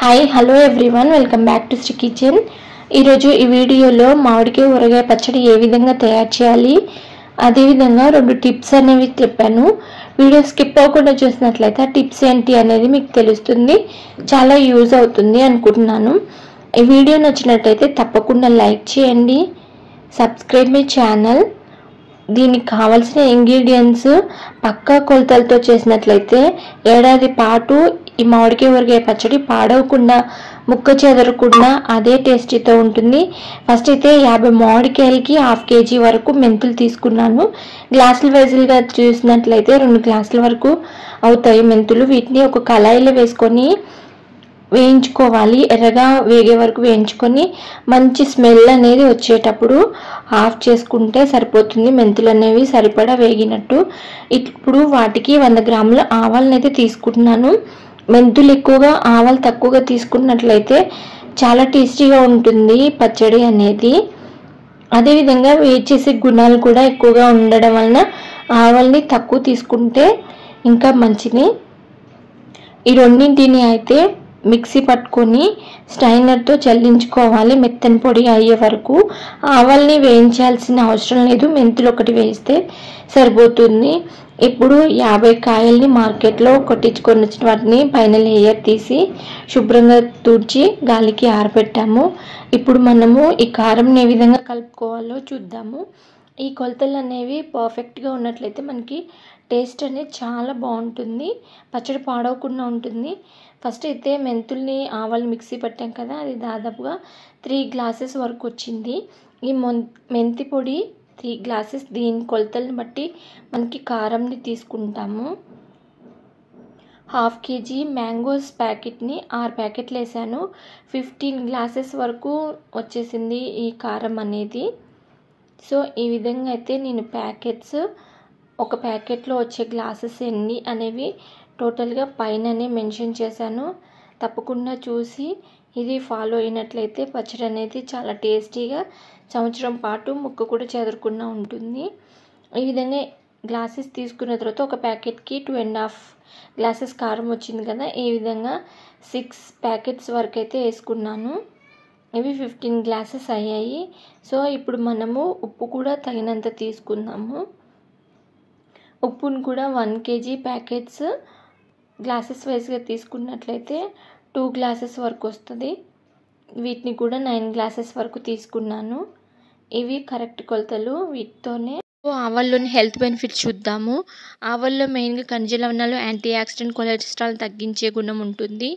Hi hello everyone welcome back to Sri kitchen. ఈరోజు ఈ వీడియోలో మామిడికాయ ఊరగాయ పచ్చడి ఏ విధంగా తయారు చేయాలి, అదేవిధంగా 2 టిప్స్ అనేవి చెప్పాను. వీడియో స్కిప్ అవ్వకుండా చూసినట్లయితే టిప్స్ ఏంటి అనేది మీకు తెలుస్తుంది, చాలా యూజ్ అవుతుంది అనుకుంటున్నాను. ఈ వీడియో నచ్చినట్లయితే తప్పకుండా లైక్ చేయండి, సబ్స్క్రైబ్ మై ఛానల్. దీనికి కావాల్సిన ఇంగ్రీడియంట్స్ పక్కా కొలతలతో చేసినట్లయితే ఏడాది పాటు ఈ మామిడికాయ ఊరగాయ పచ్చడి పాడవకుండా, ముక్క చెదరకుండా అదే టేస్టీతో ఉంటుంది. ఫస్ట్ అయితే 50 మామిడికాయలకి 1/2 kg వరకు మెంతులు తీసుకున్నాను. గ్లాసుల వైజులుగా చూసినట్లయితే 2 గ్లాసుల వరకు అవుతాయి మెంతులు. వీటిని ఒక కళాయిలో వేసుకొని వేయించుకోవాలి. ఎర్రగా వేగే వరకు వేయించుకొని మంచి స్మెల్ అనేది వచ్చేటప్పుడు ఆఫ్ చేసుకుంటే సరిపోతుంది. మెంతులు అనేవి సరిపడా వేగినట్టు. ఇప్పుడు వాటికి 100 గ్రాముల ఆవాలను అయితే తీసుకుంటున్నాను. మెంతులు ఎక్కువగా ఆవాలు తక్కువగా తీసుకున్నట్లయితే చాలా టేస్టీగా ఉంటుంది పచ్చడి అనేది. అదేవిధంగా వేడి చేసే గుణాలు కూడా ఎక్కువగా ఉండడం వలన ఆవాల్ని తక్కువ తీసుకుంటే ఇంకా మంచిది. ఈ రెండింటిని అయితే మిక్సీ పట్టుకొని స్ట్రైనర్తో చల్లించుకోవాలి మెత్తని పొడి అయ్యే వరకు. ఆవాల్ని వేయించాల్సిన అవసరం లేదు, మెంతులు ఒకటి వేస్తే సరిపోతుంది. ఇప్పుడు 50 కాయల్ని మార్కెట్లో కొట్టించుకొని వచ్చిన వాటిని పైన లేయర్ తీసి శుభ్రంగా తుడిచి గాలికి ఆరబెట్టాము. ఇప్పుడు మనము ఈ కారంని ఏ విధంగా కలుపుకోవాలో చూద్దాము. ఈ కొలతలు అనేవి పర్ఫెక్ట్గా ఉన్నట్లయితే మనకి టేస్ట్ అనేది చాలా బాగుంటుంది, పచ్చడి పాడవకుండా ఉంటుంది. ఫస్ట్ అయితే మెంతుల్ని ఆవాలు మిక్సీ పట్టాం కదా, అది దాదాపుగా 3 గ్లాసెస్ వరకు వచ్చింది. ఈ మెంతి పొడి 3 గ్లాసెస్. దీని కొలతలను బట్టి మనకి కారంని తీసుకుంటాము. 1/2 kg మ్యాంగోస్ ప్యాకెట్ని 6 ప్యాకెట్లు వేసాను. 15 గ్లాసెస్ వరకు వచ్చేసింది ఈ కారం అనేది. సో ఈ విధంగా అయితే నేను ప్యాకెట్స్, ఒక ప్యాకెట్లో వచ్చే గ్లాసెస్ ఎన్ని అనేవి టోటల్గా పైననే మెన్షన్ చేశాను. తప్పకుండా చూసి ఇది ఫాలో అయినట్లయితే పచ్చడి అనేది చాలా టేస్టీగా సంవత్సరం పాటు ముక్క కూడా చెదరకుండా ఉంటుంది. ఈ విధంగా గ్లాసెస్ తీసుకున్న తర్వాత ఒక ప్యాకెట్కి 2.5 గ్లాసెస్ కారం వచ్చింది కదా, ఈ విధంగా 6 ప్యాకెట్స్ వరకు అయితే వేసుకున్నాను. ఇవి 15 గ్లాసెస్ అయ్యాయి. సో ఇప్పుడు మనము ఉప్పు కూడా తగినంత తీసుకుందాము. ఉప్పును కూడా 1 kg ప్యాకెట్స్ గ్లాసెస్ వైజ్గా తీసుకున్నట్లయితే 2 గ్లాసెస్ వరకు వస్తుంది. వీటిని కూడా 9 గ్లాసెస్ వరకు తీసుకున్నాను. ఇవి కరెక్ట్ కొలతలు. వీటితోనే ఆవాల్లోని హెల్త్ బెనిఫిట్స్ చూద్దాము. ఆవాల్లో మెయిన్గా ఖనిజ లవణాలు, యాంటీ ఆక్సిడెంట్, కొలెస్ట్రాల్ తగ్గించే గుణం ఉంటుంది.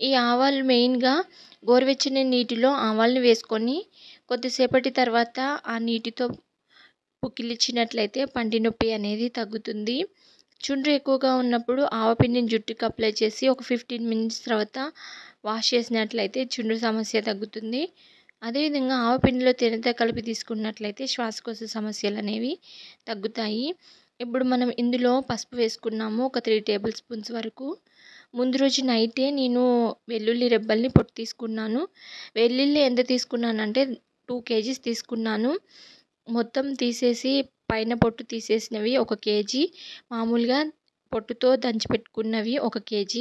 ఈ ఆవాలు మెయిన్గా గోరువెచ్చని నీటిలో ఆవాల్ని వేసుకొని కొద్దిసేపటి తర్వాత ఆ నీటితో పుక్కిలిచ్చినట్లయితే పంటి నొప్పి అనేది తగ్గుతుంది. చుండ్రు ఎక్కువగా ఉన్నప్పుడు ఆవపిండిని జుట్టుకి అప్లై చేసి ఒక 15 మినిట్స్ తర్వాత వాష్ చేసినట్లయితే చుండ్రు సమస్య తగ్గుతుంది. అదేవిధంగా ఆవపిండిలో తేనెతో కలిపి తీసుకున్నట్లయితే శ్వాసకోశ సమస్యలు అనేవి తగ్గుతాయి. ఇప్పుడు మనం ఇందులో పసుపు వేసుకున్నాము, ఒక 3 టేబుల్ స్పూన్స్ వరకు. ముందు రోజు నైటే నేను వెల్లుల్లి రెబ్బల్ని పొట్టు తీసుకున్నాను. వెల్లుల్లి ఎంత తీసుకున్నానంటే 2 kg తీసుకున్నాను. మొత్తం తీసేసి పైన పొట్టు తీసేసినవి 1 kg, మామూలుగా పొట్టుతో దంచి పెట్టుకున్నవి 1 kg.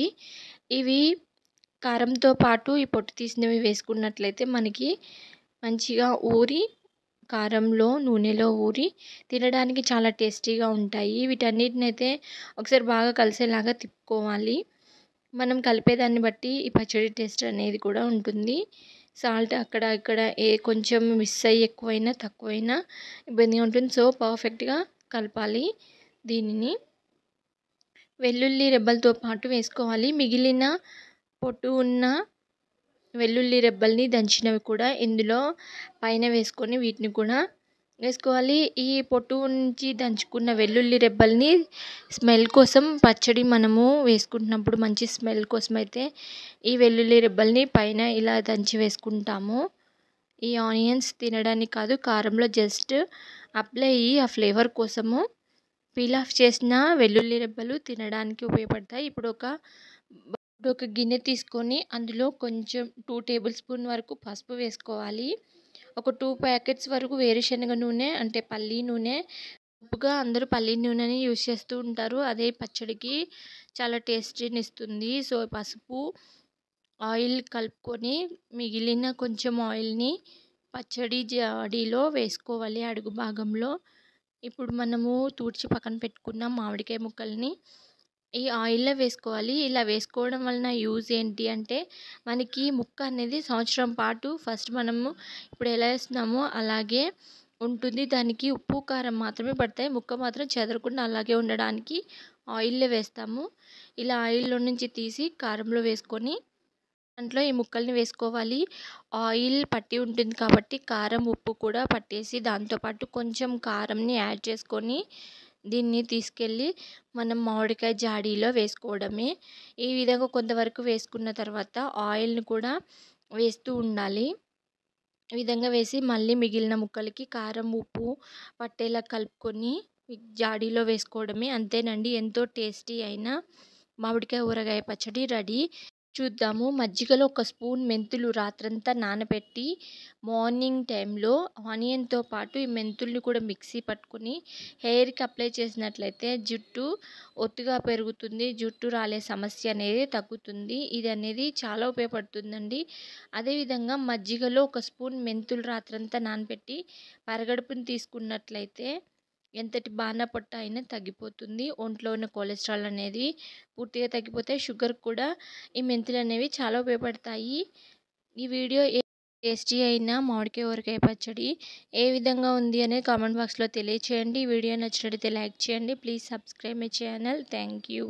ఇవి కారంతో పాటు ఈ పొట్టు తీసినవి వేసుకున్నట్లయితే మనకి మంచిగా ఊరి, కారంలో నూనెలో ఊరి తినడానికి చాలా టేస్టీగా ఉంటాయి. వీటన్నిటిని అయితే ఒకసారి బాగా కలిసేలాగా తిప్పుకోవాలి. మనం కలిపేదాన్ని బట్టి ఈ పచ్చడి టేస్ట్ అనేది కూడా ఉంటుంది. సాల్ట్ అక్కడ ఇక్కడ కొంచెం మిస్ అయ్యి ఎక్కువైనా తక్కువైనా ఇబ్బందిగా ఉంటుంది. సో పర్ఫెక్ట్గా కలపాలి. దీనిని వెల్లుల్లి రెబ్బలతో పాటు వేసుకోవాలి. మిగిలిన పొట్టు ఉన్న వెల్లుల్లి రెబ్బల్ని దంచినవి కూడా ఇందులో పైన వేసుకొని వీటిని కూడా వేసుకోవాలి. ఈ పొట్టు నుంచి దంచుకున్న వెల్లుల్లి రెబ్బల్ని స్మెల్ కోసం పచ్చడి మనము వేసుకుంటున్నప్పుడు మంచి స్మెల్ కోసం అయితే ఈ వెల్లుల్లి రెబ్బల్ని పైన ఇలా దంచి వేసుకుంటాము. ఈ ఆనియన్స్ తినడానికి కాదు, కారంలో జస్ట్ అప్లై అయ్యి ఆ ఫ్లేవర్ కోసము. పీల్ ఆఫ్ చేసిన వెల్లుల్లి రెబ్బలు తినడానికి ఉపయోగపడతాయి. ఇప్పుడు ఒక గిన్నె తీసుకొని అందులో కొంచెం 2 టేబుల్ స్పూన్ వరకు పసుపు వేసుకోవాలి. ఒక 2 ప్యాకెట్స్ వరకు వేరుశనగ నూనె అంటే పల్లి నూనె. ఉప్పుగా అందరూ పల్లి నూనెని యూజ్ చేస్తూ ఉంటారు, అదే పచ్చడికి చాలా టేస్టీని ఇస్తుంది. సో పసుపు, ఆయిల్ కలుపుకొని మిగిలిన కొంచెం ఆయిల్‌ని పచ్చడి జాడీలో వేసుకోవాలి అడుగు భాగంలో. ఇప్పుడు మనము తూడ్చి పక్కన పెట్టుకున్న మామిడికాయ ముక్కల్ని ఈ ఆయిల్‌లో వేసుకోవాలి. ఇలా వేసుకోవడం వలన యూజ్ ఏంటి అంటే, మనకి ముక్క అనేది సంవత్సరం పాటు ఫస్ట్ మనము ఇప్పుడు ఎలా ఏస్తున్నామో అలాగే ఉంటుంది. దానికి ఉప్పు, కారం మాత్రమే పడతాయి. ముక్క మాత్రం చెదరకుండా అలాగే ఉండడానికి ఆయిల్‌లో వేస్తాము. ఇలా ఆయిల్‌లో నుంచి తీసి కారంలో వేసుకొని దాంట్లో ఈ ముక్కల్ని వేసుకోవాలి. ఆయిల్ పట్టి ఉంటుంది కాబట్టి కారం, ఉప్పు కూడా పట్టేసి దాంతో పాటు కొంచెం కారంని యాడ్ చేసుకొని దీన్ని తీసుకెళ్ళి మనం మామిడికాయ జాడీలో వేసుకోవడమే. ఈ విధంగా కొంతవరకు వేసుకున్న తర్వాత ఆయిల్‌ని కూడా వేస్తూ ఉండాలి. ఈ విధంగా వేసి మళ్ళీ మిగిలిన ముక్కలకి కారం, ఉప్పు పట్టేలా కలుపుకొని జాడీలో వేసుకోవడమే. అంతేనండి, ఎంతో టేస్టీ అయిన మామిడికాయ ఊరగాయ పచ్చడి రెడీ. చూద్దాము. మజ్జిగలో ఒక స్పూన్ మెంతులు రాత్రంతా నానబెట్టి మార్నింగ్ టైంలో ఆనియన్‌తో పాటు ఈ మెంతుల్ని కూడా మిక్సీ పట్టుకొని హెయిర్‌కి అప్లై చేసినట్లయితే జుట్టు ఒత్తుగా పెరుగుతుంది. జుట్టు రాలే సమస్య అనేది తగ్గుతుంది. ఇది అనేది చాలా ఉపయోగపడుతుందండి. అదేవిధంగా మజ్జిగలో ఒక స్పూన్ మెంతులు రాత్రంతా నానబెట్టి పరగడుపున తీసుకున్నట్లయితే ఎంతటి బాణపొట్ట అయినా తగ్గిపోతుంది. ఒంట్లో ఉన్న కొలెస్ట్రాల్ అనేది పూర్తిగా తగ్గిపోతే షుగర్ కూడా ఈ మెంతులనేవి చాలా ఉపయోగపడతాయి. ఈ వీడియో టేస్టీ అయిన మామిడికాయ ఊరగాయ పచ్చడి ఏ విధంగా ఉంది అనేది కామెంట్ బాక్స్‌లో తెలియచేయండి. ఈ వీడియో నచ్చినట్లయితే లైక్ చేయండి. Please subscribe my channel. Thank you.